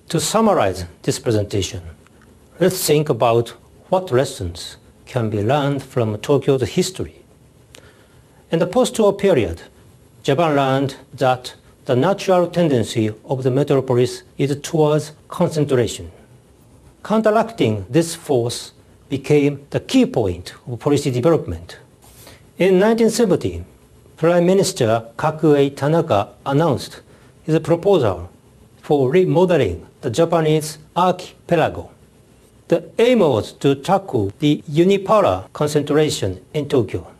To summarize this presentation, let's think about what lessons can be learned from Tokyo's history. In the post-war period, Japan learned that the natural tendency of the metropolis is towards concentration. Counteracting this force became the key point of policy development. In 1970, Prime Minister Kakuei Tanaka announced his proposal for remodeling the Japanese archipelago. The aim was to tackle the unipolar concentration in Tokyo.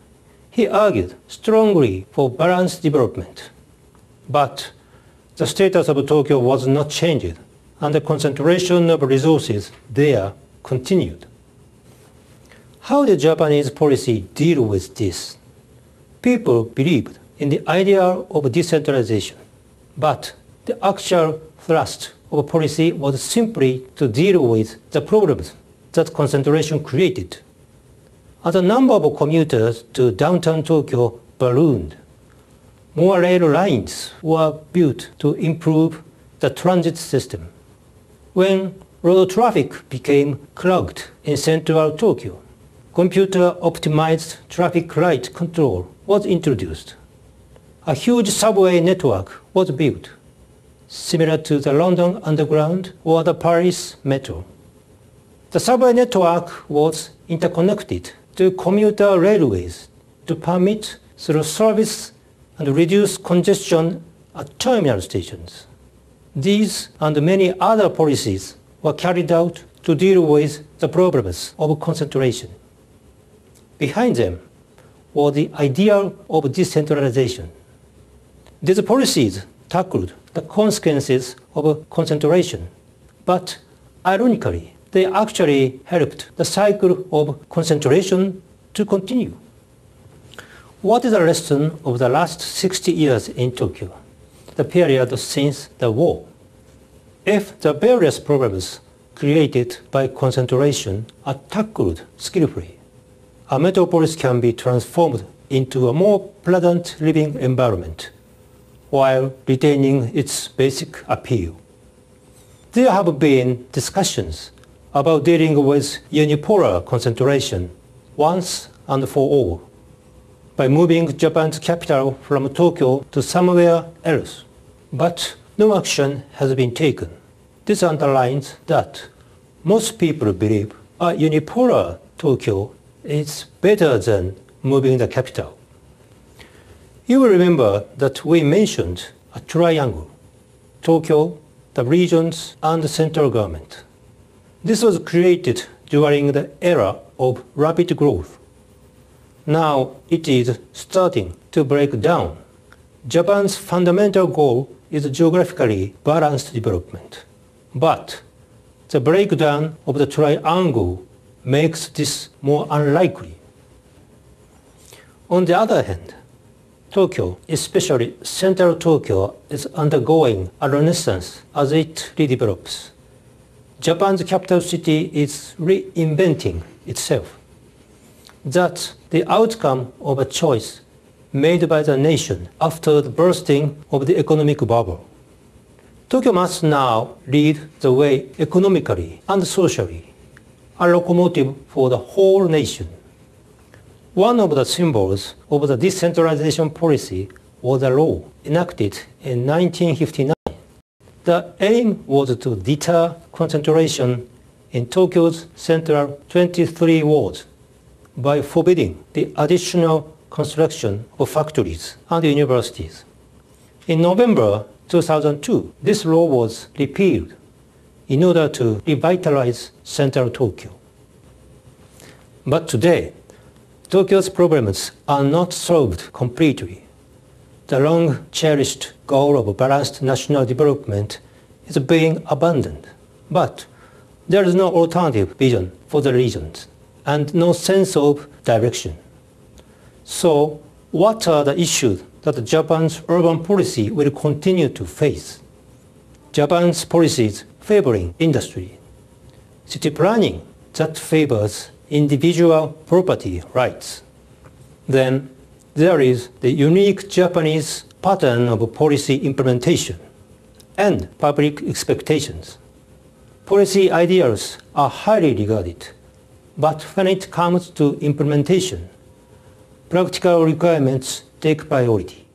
He argued strongly for balanced development. But the status of Tokyo was not changed, and the concentration of resources there continued. How did Japanese policy deal with this? People believed in the idea of decentralization, but the actual thrust of policy was simply to deal with the problems that concentration created. As the number of commuters to downtown Tokyo ballooned, more rail lines were built to improve the transit system. When road traffic became clogged in central Tokyo, computer-optimized traffic light control was introduced. A huge subway network was built, similar to the London Underground or the Paris Metro. The subway network was interconnected to commuter railways to permit through service and reduce congestion at terminal stations. These and many other policies were carried out to deal with the problems of concentration. Behind them was the ideal of decentralization. These policies tackled the consequences of concentration, but ironically, they actually helped the cycle of concentration to continue. What is the lesson of the last 60 years in Tokyo, the period since the war? If the various problems created by concentration are tackled skillfully, a metropolis can be transformed into a more pleasant living environment while retaining its basic appeal. There have been discussions about dealing with unipolar concentration once and for all, by moving Japan's capital from Tokyo to somewhere else. But no action has been taken. This underlines that most people believe a unipolar Tokyo is better than moving the capital. You will remember that we mentioned a triangle: Tokyo, the regions, and the central government. This was created during the era of rapid growth. Now it is starting to break down. Japan's fundamental goal is geographically balanced development. But the breakdown of the triangle makes this more unlikely. On the other hand, Tokyo, especially central Tokyo, is undergoing a renaissance as it redevelops. Japan's capital city is reinventing itself. That's the outcome of a choice made by the nation after the bursting of the economic bubble. Tokyo must now lead the way economically and socially, a locomotive for the whole nation. One of the symbols of the decentralization policy was a law enacted in 1959. The aim was to deter concentration in Tokyo's central 23 wards by forbidding the additional construction of factories and universities. In November 2002, this law was repealed in order to revitalize central Tokyo. But today, Tokyo's problems are not solved completely. The long-cherished goal of balanced national development is being abandoned, but there is no alternative vision for the regions and no sense of direction. So, what are the issues that Japan's urban policy will continue to face? Japan's policies favoring industry, city planning that favors individual property rights. Then there is the unique Japanese pattern of policy implementation and public expectations. policy ideals are highly regarded, but when it comes to implementation, practical requirements take priority.